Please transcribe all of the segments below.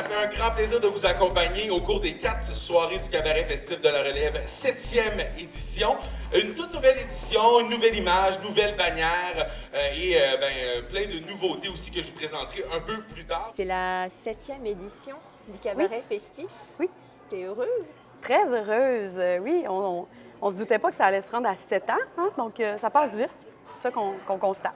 ça fait un grand plaisir de vous accompagner au cours des 4 soirées du Cabaret Festif de la Relève, 7e édition. Une toute nouvelle édition, une nouvelle image, nouvelle bannière plein de nouveautés aussi que je vous présenterai un peu plus tard. C'est la 7e édition du Cabaret Festif. Oui. T'es heureuse? Très heureuse, oui. On se doutait pas que ça allait se rendre à 7 ans, hein? Donc ça passe vite. C'est ça qu'on constate.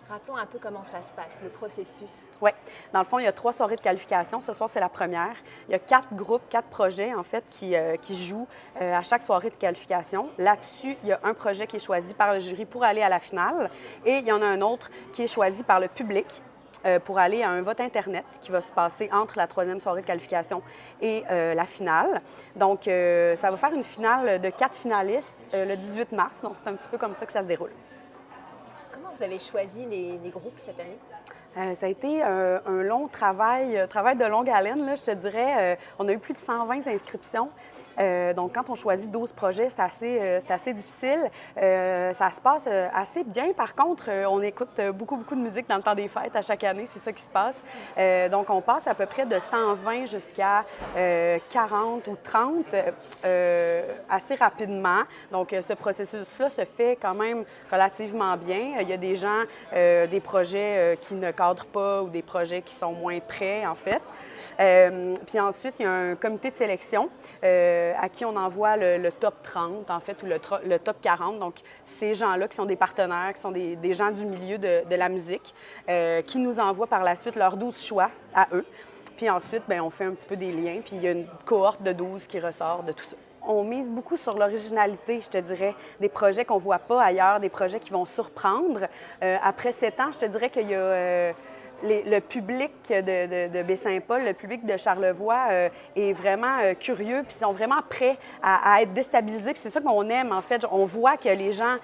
Rappelons un peu comment ça se passe, le processus. Oui. Dans le fond, il y a 3 soirées de qualification. Ce soir, c'est la première. Il y a 4 groupes, 4 projets, en fait, qui jouent à chaque soirée de qualification. Là-dessus, il y a un projet qui est choisi par le jury pour aller à la finale et il y en a un autre qui est choisi par le public pour aller à un vote Internet qui va se passer entre la 3e soirée de qualification et la finale. Donc, ça va faire une finale de 4 finalistes le 18 mars. Donc, c'est un petit peu comme ça que ça se déroule. Comment vous avez choisi les groupes cette année? Ça a été un long travail de longue haleine, là, je te dirais. On a eu plus de 120 inscriptions. Donc, quand on choisit 12 projets, c'est assez difficile. Ça se passe assez bien. Par contre, on écoute beaucoup de musique dans le temps des fêtes à chaque année. C'est ça qui se passe. Donc, on passe à peu près de 120 jusqu'à 40 ou 30 assez rapidement. Donc, ce processus-là se fait quand même relativement bien. Il y a des gens, des projets qui ne cadrent pas ou des projets qui sont moins prêts, en fait. Puis ensuite, il y a un comité de sélection à qui on envoie le top 30, en fait, ou le top 40. Donc, ces gens-là qui sont des partenaires, qui sont des gens du milieu de la musique, qui nous envoient par la suite leurs 12 choix à eux. Puis ensuite, bien, on fait un petit peu des liens, puis il y a une cohorte de 12 qui ressort de tout ça. On mise beaucoup sur l'originalité, je te dirais, des projets qu'on ne voit pas ailleurs, des projets qui vont surprendre. Après 7 ans, je te dirais qu'il y a le public de Baie-Saint-Paul, le public de Charlevoix est vraiment curieux, puis ils sont vraiment prêts à être déstabilisés. Puis c'est ça qu'on aime, en fait. On voit que les gens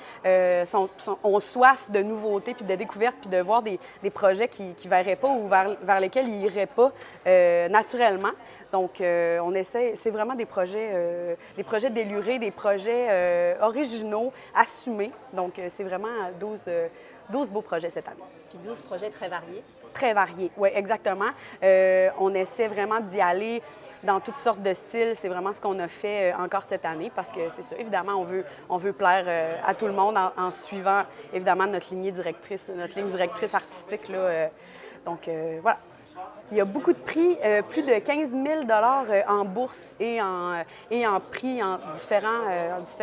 ont soif de nouveautés, puis de découvertes, puis de voir des projets qu'ils ne verraient pas ou vers lesquels ils n'iraient pas naturellement. Donc, on essaie, c'est vraiment des projets délurés, des projets originaux, assumés. Donc, c'est vraiment 12 beaux projets cette année. Puis 12 projets très variés. Très variés, oui, exactement. On essaie vraiment d'y aller dans toutes sortes de styles. C'est vraiment ce qu'on a fait encore cette année parce que c'est ça, évidemment, on veut plaire à tout le monde en suivant, évidemment, notre ligne directrice artistique, là. Donc, voilà. Il y a beaucoup de prix, plus de 15 000 en bourse et en prix, en différents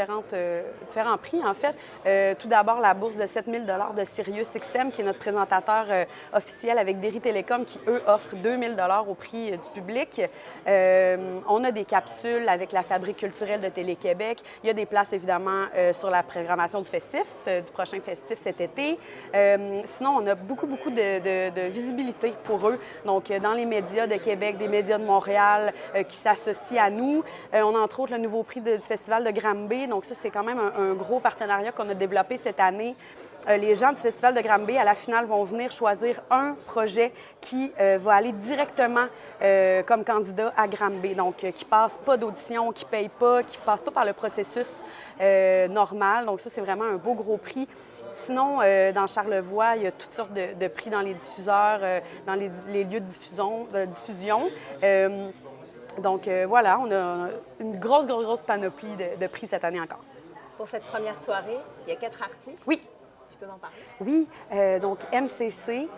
prix, en fait. Tout d'abord, la bourse de 7 000 de SiriusXM, qui est notre présentateur officiel avec Derry Télécom, qui, eux, offrent 2 000 au prix du public. On a des capsules avec la Fabrique culturelle de Télé-Québec. Il y a des places, évidemment, sur la programmation du festif, du prochain festif cet été. Sinon, on a beaucoup de visibilité pour eux. Donc, dans les médias de Québec, des médias de Montréal qui s'associent à nous. On a entre autres le nouveau prix du Festival de Granby. Donc ça, c'est quand même un gros partenariat qu'on a développé cette année. Les gens du Festival de Granby, à la finale, vont venir choisir un projet qui va aller directement comme candidat à Granby. Donc, qui passe pas d'audition, qui paye pas, qui passe pas par le processus normal. Donc ça, c'est vraiment un beau gros prix. Sinon, dans Charlevoix, il y a toutes sortes de prix dans les diffuseurs, dans les lieux de diffusion. Donc, voilà, on a une grosse panoplie de prix cette année encore. Pour cette première soirée, il y a 4 artistes. Oui. Tu peux m'en parler? Oui, donc MCC,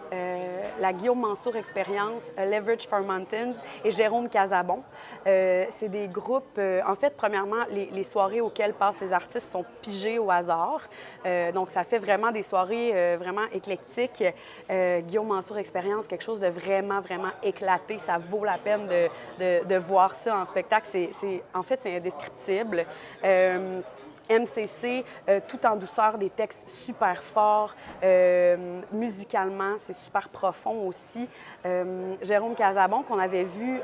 la Guillaume Mansour Expérience, Leverage for Mountains et Jérôme Casabon. C'est des groupes, en fait, premièrement, les soirées auxquelles passent ces artistes sont pigées au hasard. Donc, ça fait vraiment des soirées vraiment éclectiques. Guillaume Mansour Expérience, quelque chose de vraiment éclaté. Ça vaut la peine de voir ça en spectacle. En fait, c'est indescriptible. MCC, tout en douceur, des textes super forts. Musicalement, c'est super profond aussi. Jérôme Casabon, qu'on avait vu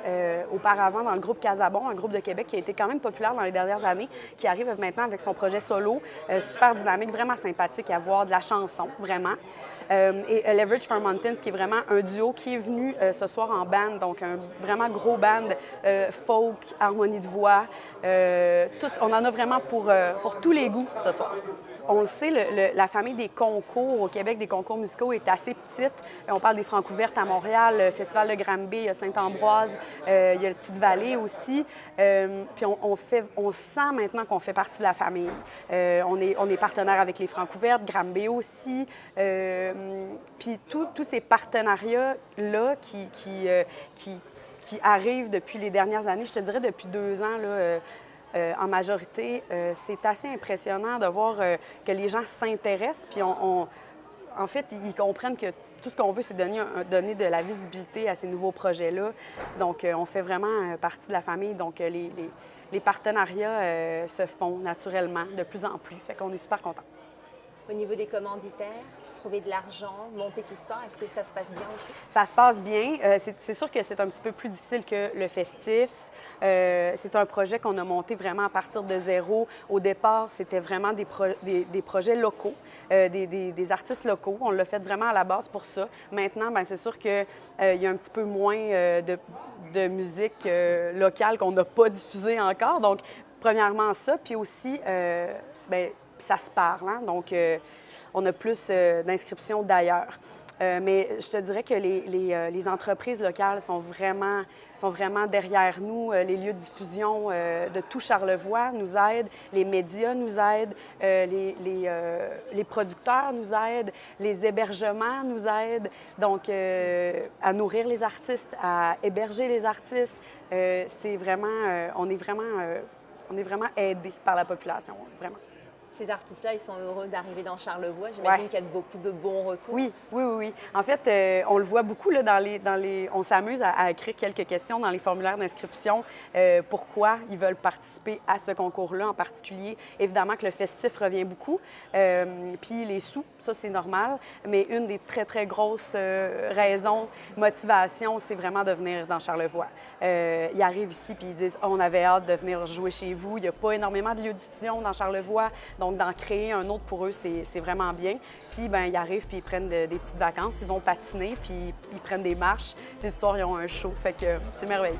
auparavant dans le groupe Casabon, un groupe de Québec qui a été quand même populaire dans les dernières années, qui arrive maintenant avec son projet solo, super dynamique, vraiment sympathique à voir, de la chanson, vraiment. Et Leverage for Mountains, qui est vraiment un duo qui est venu ce soir en band, donc un vraiment gros band, folk, harmonie de voix. On en a vraiment pour tous les goûts ce soir. On le sait, la famille des concours au Québec, des concours musicaux, est assez petite. On parle des Francouvertes à Montréal, le Festival de Granby, il y a Saint-Ambroise, il y a le Petite-Vallée aussi. Puis on sent maintenant qu'on fait partie de la famille. On est partenaire avec les Francouvertes, Granby aussi. Puis tous ces partenariats-là qui arrivent depuis les dernières années, je te dirais depuis 2 ans, là, en majorité, c'est assez impressionnant de voir que les gens s'intéressent. Puis en fait, ils comprennent que tout ce qu'on veut, c'est donner de la visibilité à ces nouveaux projets-là. Donc, on fait vraiment partie de la famille. Donc, les partenariats se font naturellement de plus en plus. Fait qu'on est super contents. Au niveau des commanditaires, trouver de l'argent, monter tout ça, est-ce que ça se passe bien aussi? Ça se passe bien. C'est sûr que c'est un petit peu plus difficile que le festif. C'est un projet qu'on a monté vraiment à partir de zéro. Au départ, c'était vraiment des projets locaux, des artistes locaux. On l'a fait vraiment à la base pour ça. Maintenant, bien, c'est sûr qu'il y a un petit peu moins de musique locale qu'on n'a pas diffusée encore. Donc, premièrement, ça. Puis aussi, bien, ça se parle, hein? Donc, on a plus d'inscriptions d'ailleurs. Mais je te dirais que les entreprises locales sont vraiment derrière nous. Les lieux de diffusion de tout Charlevoix nous aident, les médias nous aident, les producteurs nous aident, les hébergements nous aident. Donc, à nourrir les artistes, à héberger les artistes, c'est vraiment, on est vraiment aidés par la population, vraiment. Ces artistes-là, ils sont heureux d'arriver dans Charlevoix. J'imagine qu'il y a beaucoup de bons retours. Oui. En fait, on le voit beaucoup là, on s'amuse à écrire quelques questions dans les formulaires d'inscription. Pourquoi ils veulent participer à ce concours-là en particulier? Évidemment que le festif revient beaucoup. Puis les sous, ça, c'est normal. Mais une des très, très grosses raisons, motivation, c'est vraiment de venir dans Charlevoix. Ils arrivent ici puis ils disent oh, « On avait hâte de venir jouer chez vous. » Il n'y a pas énormément de lieux de diffusion dans Charlevoix. Donc, d'en créer un autre pour eux, c'est vraiment bien. Puis, bien, ils arrivent, puis ils prennent des petites vacances, ils vont patiner, puis ils prennent des marches. Puis, ce soir, ils ont un show. Fait que c'est merveilleux.